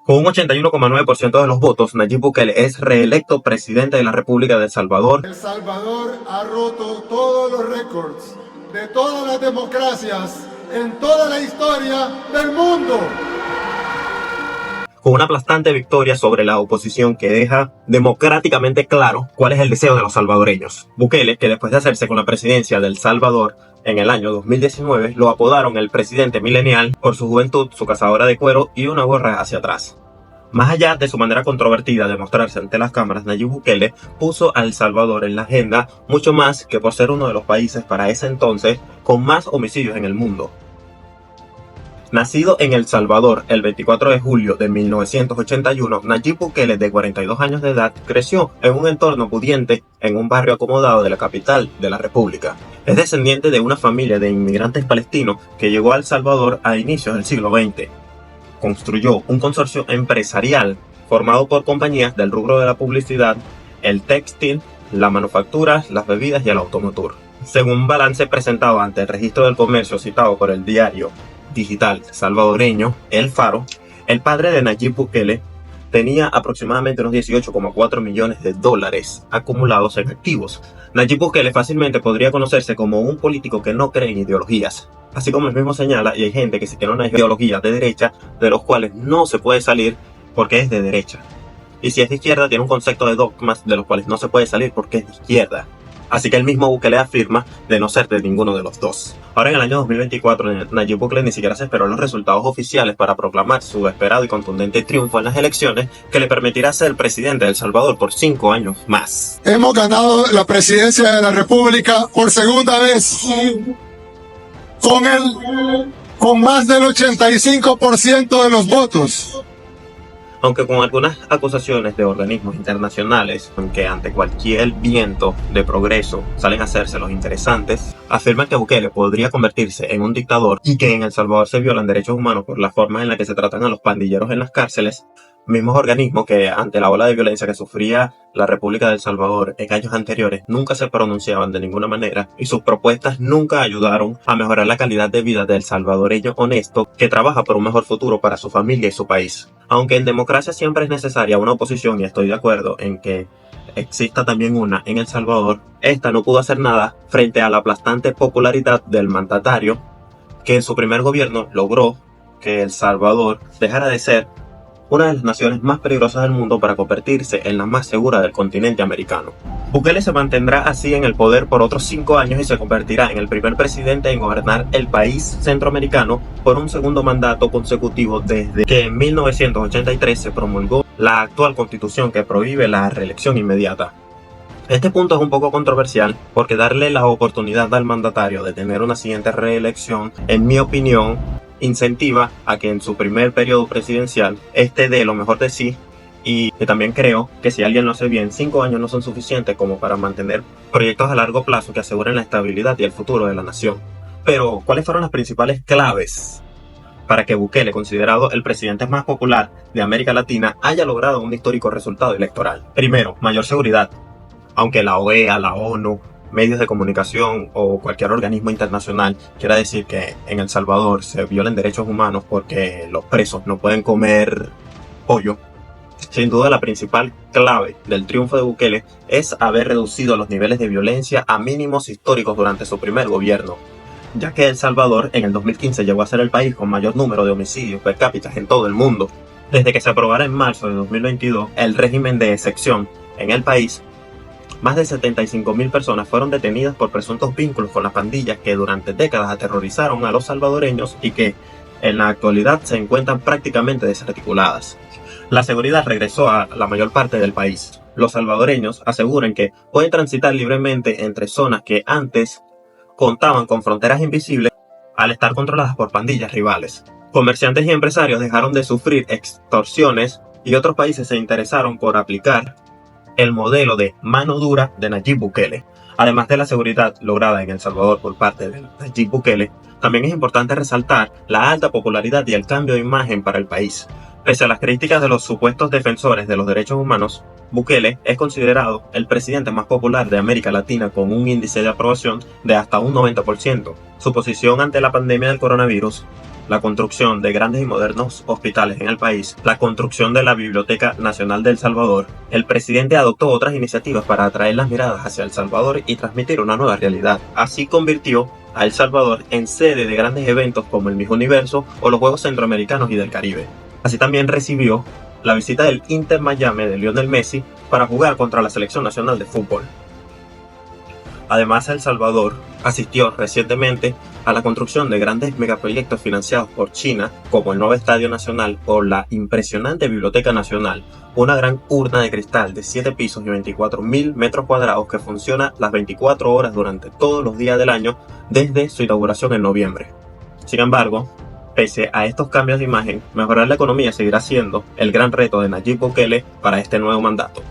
Con un 81,9% de los votos, Nayib Bukele es reelecto presidente de la República de El Salvador. El Salvador ha roto todos los récords de todas las democracias en toda la historia del mundo. Con una aplastante victoria sobre la oposición que deja democráticamente claro cuál es el deseo de los salvadoreños. Bukele, que después de hacerse con la presidencia de El Salvador en el año 2019, lo apodaron el presidente milenial por su juventud, su cazadora de cuero y una gorra hacia atrás. Más allá de su manera controvertida de mostrarse ante las cámaras, Nayib Bukele puso a El Salvador en la agenda mucho más que por ser uno de los países para ese entonces con más homicidios en el mundo. Nacido en El Salvador el 24 de julio de 1981, Nayib Bukele, de 42 años de edad, creció en un entorno pudiente en un barrio acomodado de la capital de la República. Es descendiente de una familia de inmigrantes palestinos que llegó a El Salvador a inicios del siglo XX. Construyó un consorcio empresarial formado por compañías del rubro de la publicidad, el textil, la manufactura, las bebidas y el automotor. Según un balance presentado ante el registro del comercio citado por el diario digital salvadoreño El Faro, el padre de Nayib Bukele tenía aproximadamente unos 18,4 millones de dólares acumulados en activos. Nayib Bukele fácilmente podría conocerse como un político que no cree en ideologías. Así como él mismo señala, y hay gente que sí tiene una ideología de derecha, de los cuales no se puede salir porque es de derecha. Y si es de izquierda, tiene un concepto de dogmas de los cuales no se puede salir porque es de izquierda. Así que el mismo Bukele afirma de no ser de ninguno de los dos. Ahora en el año 2024, Nayib Bukele ni siquiera se esperó los resultados oficiales para proclamar su esperado y contundente triunfo en las elecciones que le permitirá ser presidente de El Salvador por 5 años más. Hemos ganado la presidencia de la República por segunda vez, con más del 85% de los votos. Aunque con algunas acusaciones de organismos internacionales, que ante cualquier viento de progreso salen a hacerse los interesantes, afirman que Bukele podría convertirse en un dictador y que en El Salvador se violan derechos humanos por la forma en la que se tratan a los pandilleros en las cárceles, mismos organismos que ante la ola de violencia que sufría la República de El Salvador en años anteriores nunca se pronunciaban de ninguna manera y sus propuestas nunca ayudaron a mejorar la calidad de vida del salvadoreño honesto que trabaja por un mejor futuro para su familia y su país. Aunque en democracia siempre es necesaria una oposición, y estoy de acuerdo en que exista también una en El Salvador, esta no pudo hacer nada frente a la aplastante popularidad del mandatario que en su primer gobierno logró que El Salvador dejara de ser una de las naciones más peligrosas del mundo para convertirse en la más segura del continente americano. Bukele se mantendrá así en el poder por otros 5 años y se convertirá en el primer presidente en gobernar el país centroamericano por un segundo mandato consecutivo desde que en 1983 se promulgó la actual constitución que prohíbe la reelección inmediata. Este punto es un poco controversial porque darle la oportunidad al mandatario de tener una siguiente reelección, en mi opinión, incentiva a que en su primer periodo presidencial dé lo mejor de sí, y también creo que si alguien lo hace bien, 5 años no son suficientes como para mantener proyectos a largo plazo que aseguren la estabilidad y el futuro de la nación. Pero, ¿cuáles fueron las principales claves para que Bukele, considerado el presidente más popular de América Latina, haya logrado un histórico resultado electoral? Primero, mayor seguridad. Aunque la OEA, la ONU, medios de comunicación o cualquier organismo internacional quiera decir que en El Salvador se violan derechos humanos porque los presos no pueden comer pollo, sin duda la principal clave del triunfo de Bukele es haber reducido los niveles de violencia a mínimos históricos durante su primer gobierno, ya que El Salvador en el 2015 llegó a ser el país con mayor número de homicidios per cápita en todo el mundo. Desde que se aprobara en marzo de 2022 el régimen de excepción en el país, más de 75.000 personas fueron detenidas por presuntos vínculos con las pandillas que durante décadas aterrorizaron a los salvadoreños y que en la actualidad se encuentran prácticamente desarticuladas. La seguridad regresó a la mayor parte del país. Los salvadoreños aseguran que pueden transitar libremente entre zonas que antes contaban con fronteras invisibles al estar controladas por pandillas rivales. Comerciantes y empresarios dejaron de sufrir extorsiones y otros países se interesaron por aplicar el modelo de mano dura de Nayib Bukele. Además de la seguridad lograda en El Salvador por parte de Nayib Bukele, también es importante resaltar la alta popularidad y el cambio de imagen para el país. Pese a las críticas de los supuestos defensores de los derechos humanos, Bukele es considerado el presidente más popular de América Latina con un índice de aprobación de hasta un 90%. Su posición ante la pandemia del coronavirus, la construcción de grandes y modernos hospitales en el país, la construcción de la Biblioteca Nacional de El Salvador, el presidente adoptó otras iniciativas para atraer las miradas hacia El Salvador y transmitir una nueva realidad. Así convirtió a El Salvador en sede de grandes eventos como el Miss Universo o los Juegos Centroamericanos y del Caribe. Así también recibió la visita del Inter Miami de Lionel Messi para jugar contra la Selección Nacional de Fútbol. Además, El Salvador asistió recientemente a la construcción de grandes megaproyectos financiados por China, como el nuevo Estadio Nacional o la impresionante Biblioteca Nacional, una gran urna de cristal de 7 pisos y 24.000 metros cuadrados que funciona las 24 horas durante todos los días del año desde su inauguración en noviembre. Sin embargo, pese a estos cambios de imagen, mejorar la economía seguirá siendo el gran reto de Nayib Bukele para este nuevo mandato.